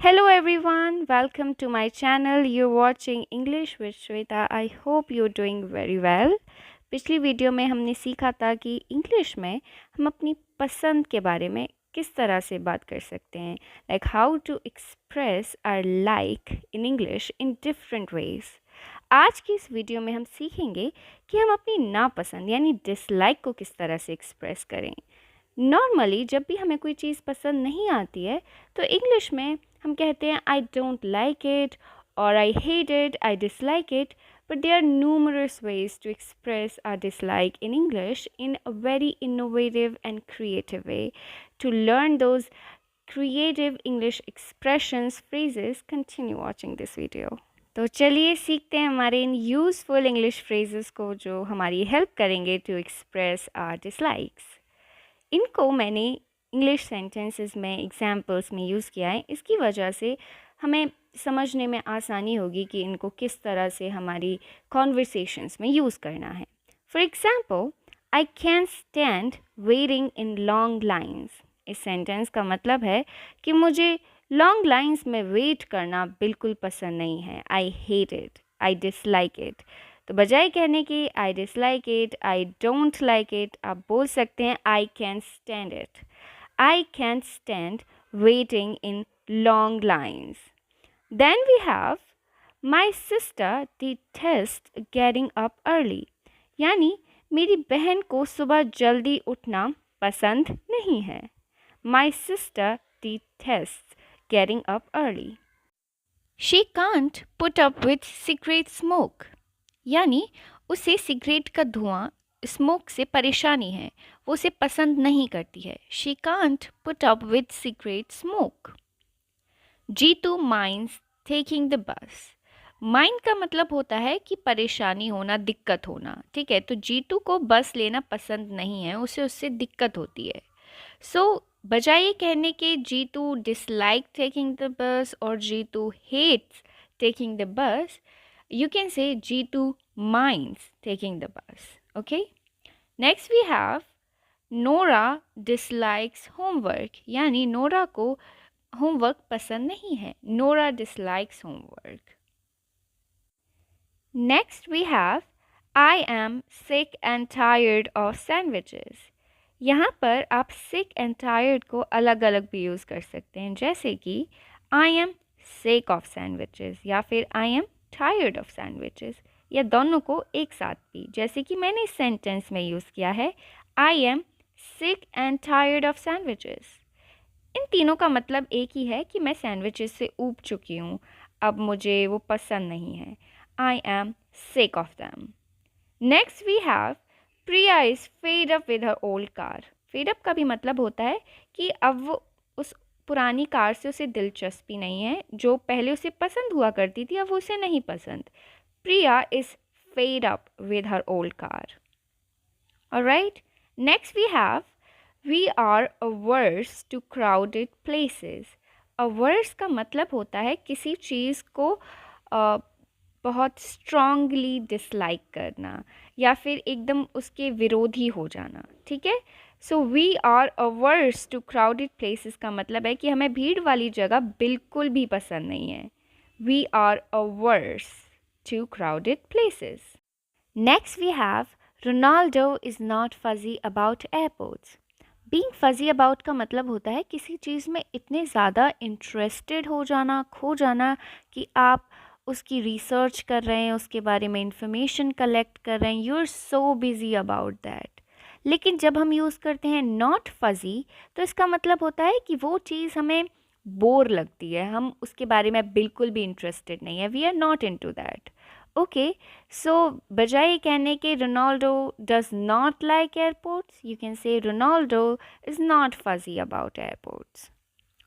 Hello everyone, welcome to my channel. You're watching English with Shweta. I hope you're doing very well. पिछली video में हमने सीखा था कि इंग्लिश में हम अपनी पसंद के बारे में किस तरह से बात कर सकते हैं, like how to express our like in English in different ways. आज की इस वीडियो में हम सीखेंगे कि हम अपनी नापसंद यानी डिसलाइक को किस तरह से एक्सप्रेस करें। नॉर्मली जब भी हमें कोई चीज़ पसंद नहीं आती है तो इंग्लिश में हम कहते हैं आई डोंट लाइक इट और आई hate it, I dislike it, but there are numerous ways to express our dislike in English in a very innovative and creative way. To learn those creative English expressions, phrases, continue watching this video. तो चलिए सीखते हैं हमारे इन useful English phrases को जो हमारी help करेंगे to express are dislikes. इनको मैंने इंग्लिश सेंटेंसेस में एग्जाम्पल्स में यूज़ किया है। इसकी वजह से हमें समझने में आसानी होगी कि इनको किस तरह से हमारी कॉन्वर्सेशंस में यूज़ करना है। For example, I can stand waiting in long lines. इस सेंटेंस का मतलब है कि मुझे लॉन्ग लाइन्स में वेट करना बिल्कुल पसंद नहीं है। I hate it, I dislike it. तो बजाय कहने की I dislike it, I don't like it, आप बोल सकते हैं I can stand it. I can stand waiting in long lines. Then we have my sister detest getting up early, यानी मेरी बहन को सुबह जल्दी उठना पसंद नहीं है। माई sister detest getting up early. She can't put up with cigarette smoke, यानी उसे सिगरेट का धुआं, स्मोक से परेशानी है, वो उसे पसंद नहीं करती है। She can't put up with cigarette smoke. Jeetu minds taking the bus. Mind का मतलब होता है कि परेशानी होना, दिक्कत होना, ठीक है। तो जीतू को बस लेना पसंद नहीं है, उसे उससे दिक्कत होती है। सो बजाय कहने के Jitu dislike taking the bus और Jeetu hates taking the bus, you can say Jitu minds taking the bus. Okay. Next we have Nora dislikes homework, यानी नोरा को होमवर्क पसंद नहीं है। Nora dislikes homework. Next we have I am sick and tired of sandwiches. यहाँ पर आप sick and tired को अलग अलग भी यूज़ कर सकते हैं, जैसे कि I am sick of sandwiches या फिर I am tired of sandwiches, या दोनों को एक साथ भी, जैसे कि मैंने इस सेंटेंस में यूज़ किया है I am sick and tired of sandwiches। इन तीनों का मतलब एक ही है कि मैं सैंडविचेस से ऊब चुकी हूँ, अब मुझे वो पसंद नहीं है। I am sick of them. Next we have Priya is fed up with her old car. Fed up का भी मतलब होता है कि अब वो उस पुरानी कार से उसे दिलचस्पी नहीं है, जो पहले उसे पसंद हुआ करती थी अब उसे नहीं पसंद। Priya is fed up with her old car. Alright, next we are averse to crowded places. Averse का मतलब होता है किसी चीज़ को बहुत स्ट्रांगली डिसलाइक करना या फिर एकदम उसके विरोधी हो जाना, ठीक है। So we are averse to crowded places का मतलब है कि हमें भीड़ वाली जगह बिल्कुल भी पसंद नहीं है। We are averse to crowded places. Next we have Ronaldo is not fussy about airports. Being fussy about का मतलब होता है किसी चीज़ में इतने ज़्यादा इंटरेस्टेड हो जाना, खो जाना, कि आप उसकी रिसर्च कर रहे हैं, उसके बारे में इंफॉर्मेशन कलेक्ट कर रहे हैं, you are so busy about that. लेकिन जब हम यूज़ करते हैं नॉट फजी, तो इसका मतलब होता है कि वो चीज़ हमें बोर लगती है, हम उसके बारे में बिल्कुल भी इंटरेस्टेड नहीं है, we are not into that. Okay, so बजाय कहने के Ronaldo does not like airports, you can say Ronaldo is not fussy about airports.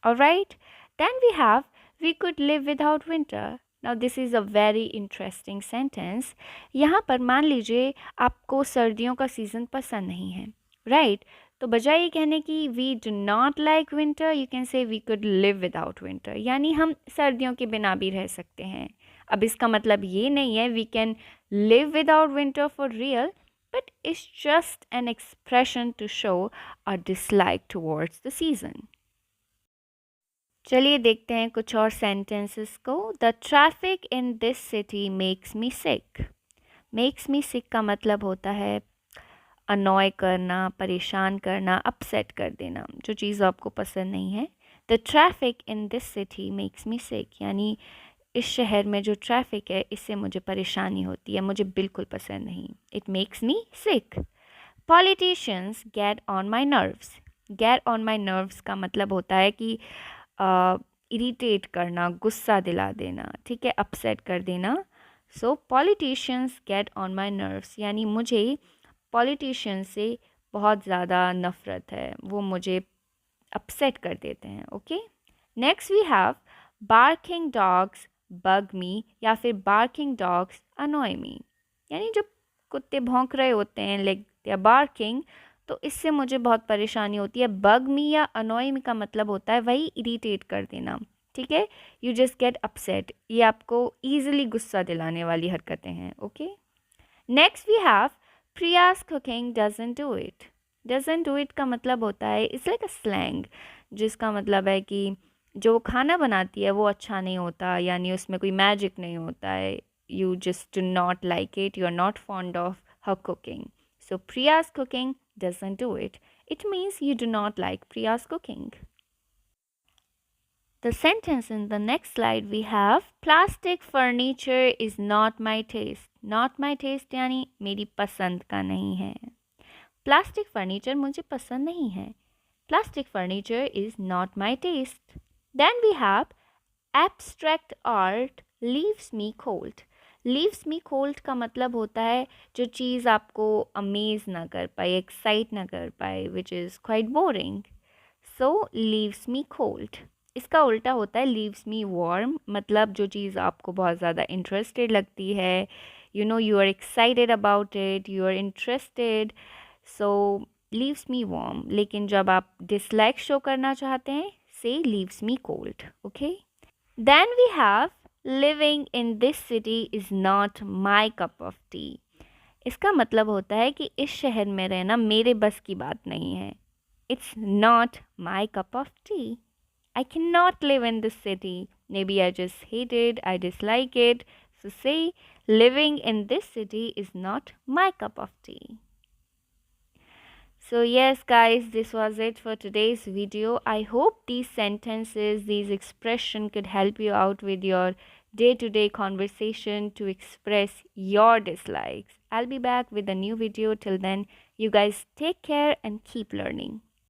Alright, then we have we could live without winter. Now this is a very interesting sentence. यहाँ पर मान लीजिए आपको सर्दियों का सीज़न पसंद नहीं है, राइट? तो बजाय ये कहने की we do not like winter, you can say we could live without winter, यानी हम सर्दियों के बिना भी रह सकते हैं। अब इसका मतलब ये नहीं है we can live without winter for real, but it's just an expression to show a dislike towards the season. चलिए देखते हैं कुछ और सेंटेंसेस को। The traffic in this city makes me sick. Makes me sick का मतलब होता है अनॉय करना, परेशान करना, अपसेट कर देना, जो चीज़ आपको पसंद नहीं है। The traffic in this city makes me sick, यानी इस शहर में जो ट्रैफिक है इससे मुझे परेशानी होती है, मुझे बिल्कुल पसंद नहीं। It makes me sick. Politicians get on my nerves. Gate on my nerves का मतलब होता है कि इरिटेट करना, गुस्सा दिला देना, ठीक है, अपसेट कर देना। So politicians get on my nerves, यानी मुझे पॉलिटिशियन से बहुत ज़्यादा नफ़रत है, वो मुझे अपसेट कर देते हैं। Okay, next we have barking dogs bug me, या फिर बार्किंग डॉग्स अनॉय मी, यानी जब कुत्ते भौंक रहे होते हैं, लाइक दे आर बार्किंग, तो इससे मुझे बहुत परेशानी होती है। बग मी या अनॉय मी का मतलब होता है वही इरिटेट कर देना, ठीक है, यू जस्ट गेट अपसेट, ये आपको ईजिली गुस्सा दिलाने वाली हरकतें हैं। Okay, next we have Priya's cooking doesn't do it. Doesn't do it का मतलब होता है, इट्स लाइक अ स्लैंग, जिसका मतलब है कि जो खाना बनाती है वो अच्छा नहीं होता, यानी उसमें कोई मैजिक नहीं होता है। You just do not like it, you are not fond of her cooking. So Priya's cooking doesn't do it, it means you do not like Priya's cooking. The sentence in the next slide we have plastic furniture is not my taste. Not my taste यानी मेरी पसंद का नहीं है। Plastic furniture मुझे पसंद नहीं है। Plastic furniture is not my taste. Then we have abstract art leaves me cold. Leaves me cold का मतलब होता है जो चीज़ आपको अमेज ना कर पाए, एक्साइट ना कर पाए, which is quite boring. So leaves me cold. इसका उल्टा होता है लीव्स मी वार्म, मतलब जो चीज़ आपको बहुत ज़्यादा इंटरेस्टेड लगती है, you are excited about it, you are interested, so leaves me warm. लेकिन जब आप डिसलाइक शो करना चाहते हैं, say leaves me cold. Okay, then we have living in this city is not my cup of tea. इसका मतलब होता है कि इस शहर में रहना मेरे बस की बात नहीं है। It's not my cup of T. I cannot live in this city. Maybe I just hate it, I dislike it. So, say, living in this city is not my cup of tea. So, yes, guys, this was it for today's video. I hope these sentences, these expressions could help you out with your day to day conversation to express your dislikes. I'll be back with a new video. Till then, you guys take care and keep learning.